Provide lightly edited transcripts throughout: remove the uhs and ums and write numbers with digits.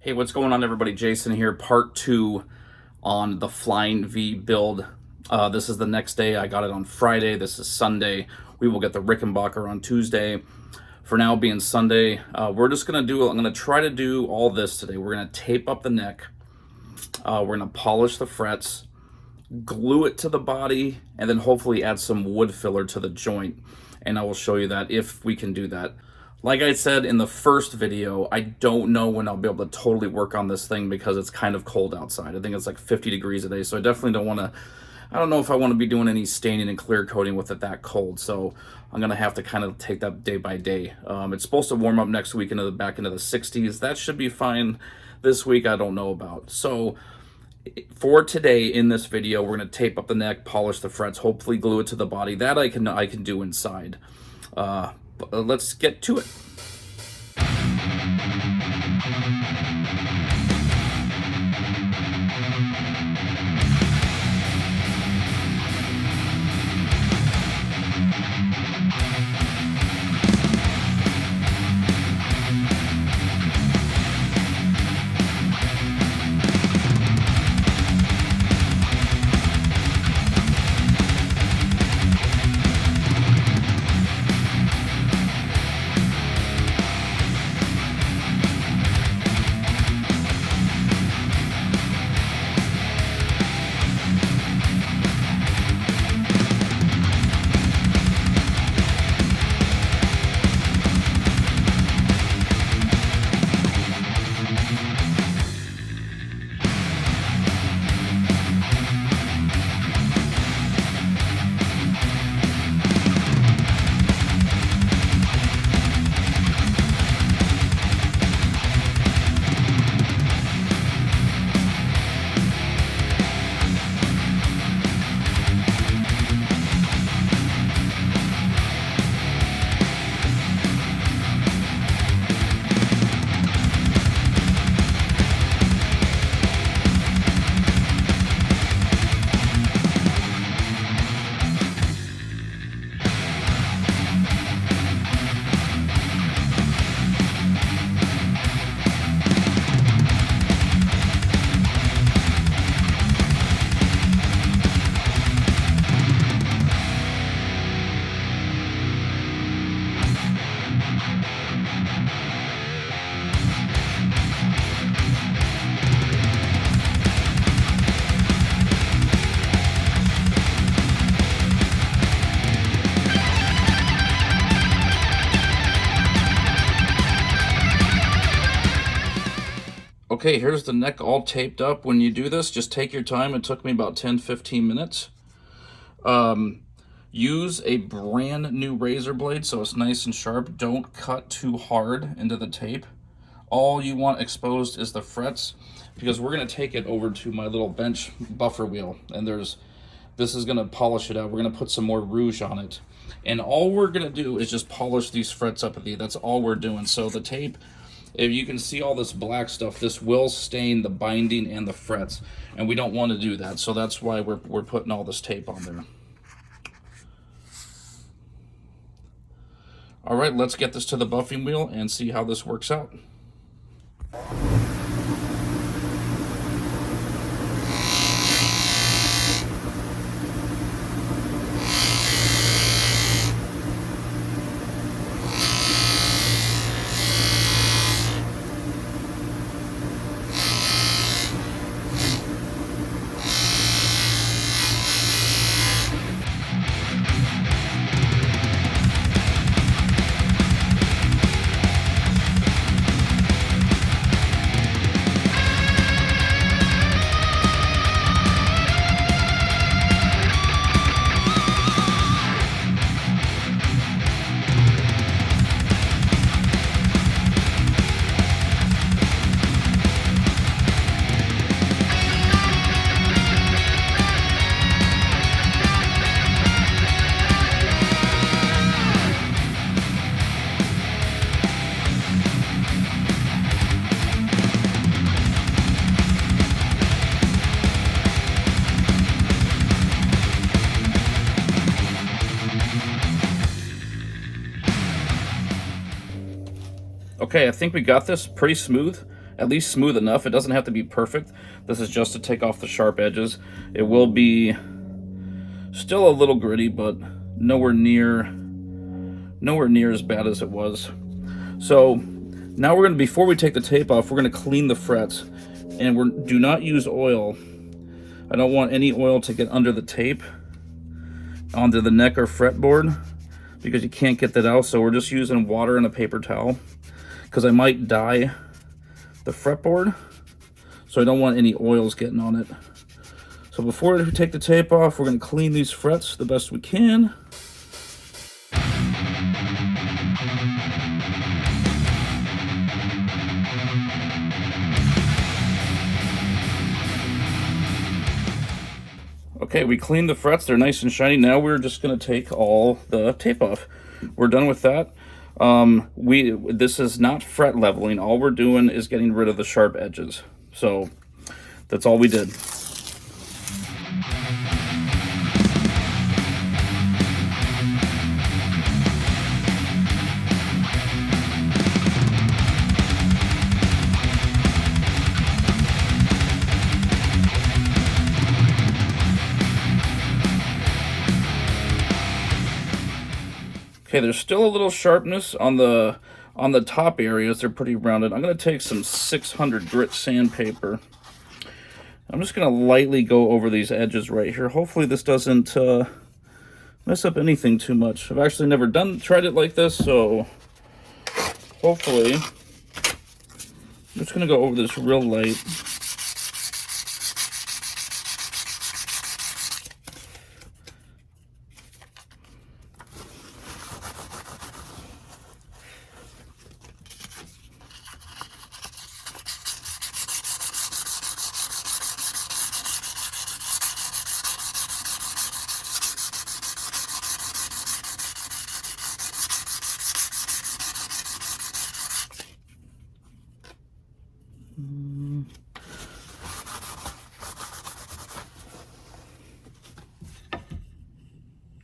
Hey, what's going on, everybody? Jason here, part 2 on the Flying V build. This is the next day. I got it on Friday. This is Sunday. We will get the Rickenbacker on Tuesday. For now, being Sunday, we're just going to do, I'm going to try to do all this today. We're going to tape up the neck. We're going to polish the frets, glue it to the body, and then hopefully add some wood filler to the joint. And I will show you that if we can do that. Like I said in the first video, I don't know when I'll be able to totally work on this thing because it's kind of cold outside. I think it's like 50 degrees today, so I definitely don't want to, I don't know if I want to be doing any staining and clear coating with it that cold, so I'm going to have to kind of take that day by day. It's supposed to warm up next week back into the 60s. That should be fine. This week, I don't know about. So for today in this video, we're going to tape up the neck, polish the frets, hopefully glue it to the body. That I can do inside. But let's get to it. Okay, here's the neck all taped up. When you do this, just take your time. It took me about 10-15 minutes. Use a brand new razor blade so it's nice and sharp. Don't cut too hard into the tape. All you want exposed is the frets, because we're going to take it over to my little bench buffer wheel, and this is going to polish it out. We're going to put some more rouge on it, and all we're going to do is just polish these frets up at the, that's all we're doing. So the tape, if you can see all this black stuff, this will stain the binding and the frets, and we don't want to do that. So that's why we're putting all this tape on there. All right, let's get this to the buffing wheel and see how this works out. Okay, I think we got this pretty smooth. at least smooth enough. It doesn't have to be perfect. This is just to take off the sharp edges. It will be still a little gritty, but nowhere near as bad as it was. So now we're gonna, before we take the tape off, we're gonna clean the frets, and do not use oil. I don't want any oil to get under the tape onto the neck or fretboard, because you can't get that out. So we're just using water and a paper towel, because I might dye the fretboard, so I don't want any oils getting on it. So before we take the tape off, we're going to clean these frets the best we can. Okay, we cleaned the frets. They're nice and shiny. Now we're just going to take all the tape off. We're done with that. This is not fret leveling. All we're doing is getting rid of the sharp edges. So that's all we did. Okay, there's still a little sharpness on the top areas. They're pretty rounded. I'm going to take some 600 grit sandpaper. I'm just going to lightly go over these edges right here. Hopefully this doesn't mess up anything too much. I've actually never tried it like this, so hopefully I'm just going to go over this real light.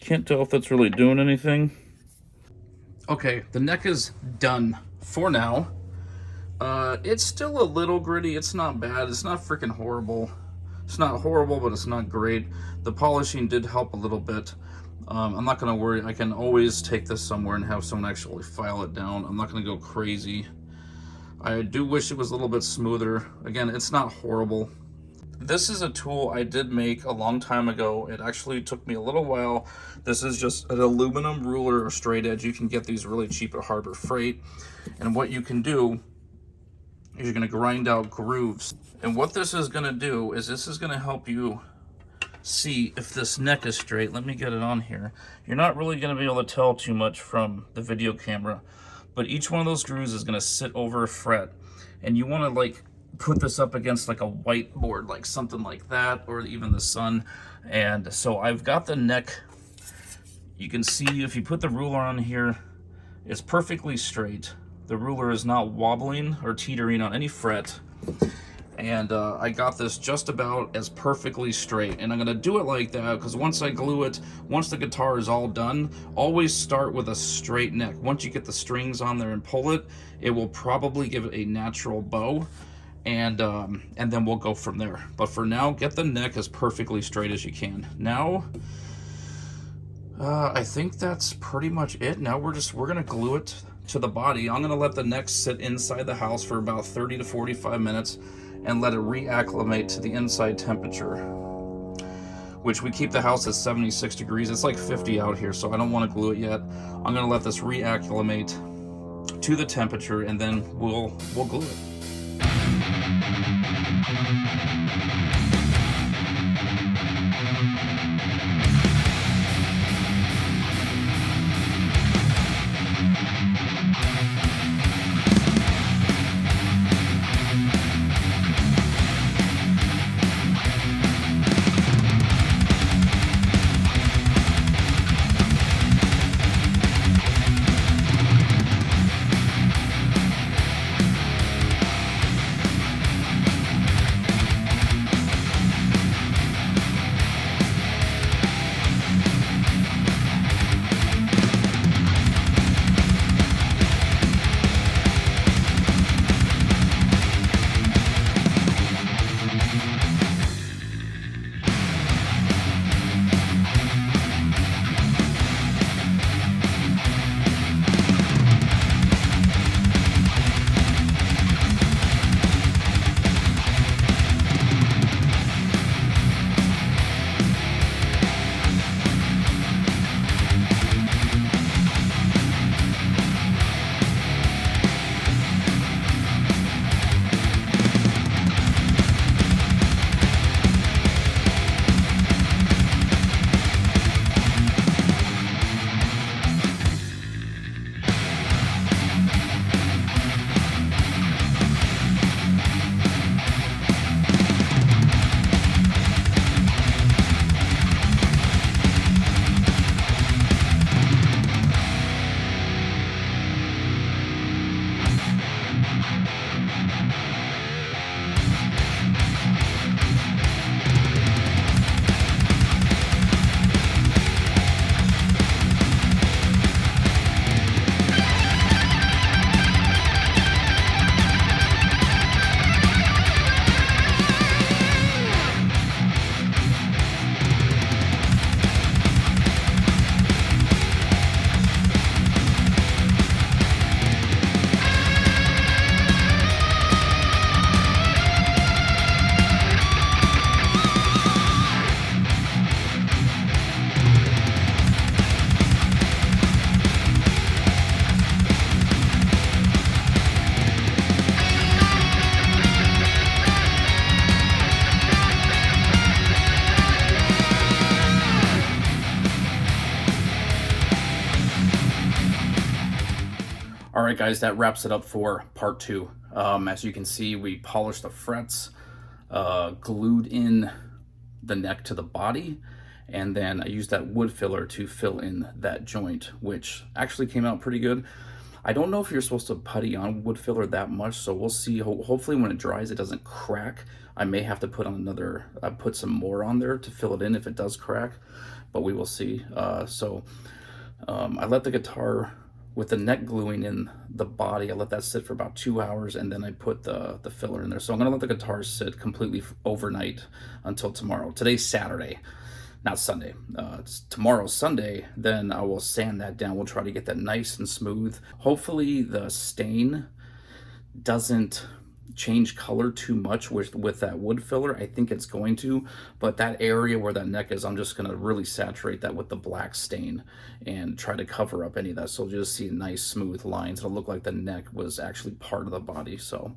Can't tell if that's really doing anything. Okay, the neck is done for now. It's still a little gritty. It's not bad. It's not freaking horrible. It's not horrible, but it's not great. The polishing did help a little bit. I'm not going to worry. I can always take this somewhere and have someone actually file it down. I'm not going to go crazy. I do wish it was a little bit smoother. Again, it's not horrible. This is a tool I did make a long time ago. It actually took me a little while. This is just an aluminum ruler or straight edge. You can get these really cheap at Harbor Freight. And what you can do is you're going to grind out grooves. And what this is going to do is this is going to help you see if this neck is straight. Let me get it on here. You're not really going to be able to tell too much from the video camera, but each one of those grooves is going to sit over a fret. And you want to like put this up against like a whiteboard, like something like that, or even the sun. And so I've got the neck. You can see if you put the ruler on here, it's perfectly straight. The ruler is not wobbling or teetering on any fret. And I got this just about as perfectly straight. And I'm gonna do it like that because once I glue it, once the guitar is all done, always start with a straight neck. Once you get the strings on there and pull it, it will probably give it a natural bow. And then we'll go from there. But for now, get the neck as perfectly straight as you can. Now, I think that's pretty much it. Now we're gonna glue it to the body. I'm gonna let the neck sit inside the house for about 30 to 45 minutes and let it reacclimate to the inside temperature, which we keep the house at 76 degrees. It's like 50 out here, so I don't want to glue it yet. I'm gonna let this reacclimate to the temperature, and then we'll glue it. right, guys, that wraps it up for part 2. As you can see, we polished the frets, glued in the neck to the body, and then I used that wood filler to fill in that joint, which actually came out pretty good. I don't know if you're supposed to putty on wood filler that much, so we'll see. Hopefully when it dries, it doesn't crack. I may have to put on put some more on there to fill it in if it does crack, but we will see. I let the guitar, with the neck gluing in the body, I let that sit for about 2 hours, and then I put the filler in there. So I'm gonna let the guitar sit completely overnight until tomorrow. Today's Saturday, not Sunday. Tomorrow's Sunday, then I will sand that down. We'll try to get that nice and smooth. Hopefully the stain doesn't change color too much with that wood filler. I think it's going to, but that area where that neck is, I'm just going to really saturate that with the black stain and try to cover up any of that, so you'll just see nice smooth lines. It'll look like the neck was actually part of the body. So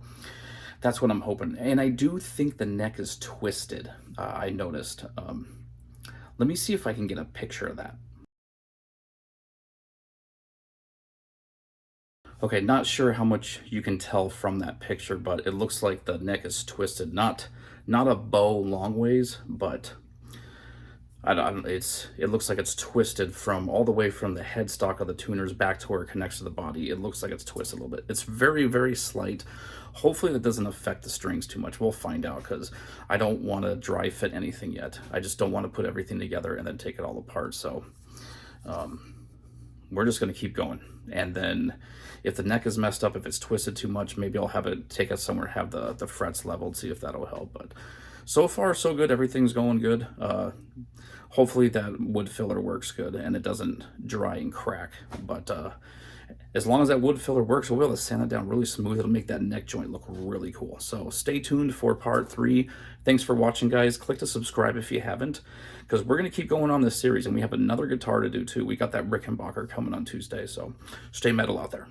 that's what I'm hoping. And I do think the neck is twisted. I noticed. Let me see if I can get a picture of that. Okay, not sure how much you can tell from that picture, but it looks like the neck is twisted. Not a bow long ways, but it looks like it's twisted from all the way from the headstock of the tuners back to where it connects to the body. It looks like it's twisted a little bit. It's very, very slight. Hopefully that doesn't affect the strings too much. We'll find out, because I don't want to dry fit anything yet. I just don't want to put everything together and then take it all apart. So we're just going to keep going. And then if the neck is messed up, if it's twisted too much, maybe I'll have it take us somewhere, have the frets leveled, see if that'll help. But so far, so good. Everything's going good. Hopefully that wood filler works good and it doesn't dry and crack. But as long as that wood filler works, we'll be able to sand it down really smooth. It'll make that neck joint look really cool. So stay tuned for part 3. Thanks for watching, guys. Click to subscribe if you haven't, because we're going to keep going on this series, and we have another guitar to do too. We got that Rickenbacker coming on Tuesday, so stay metal out there.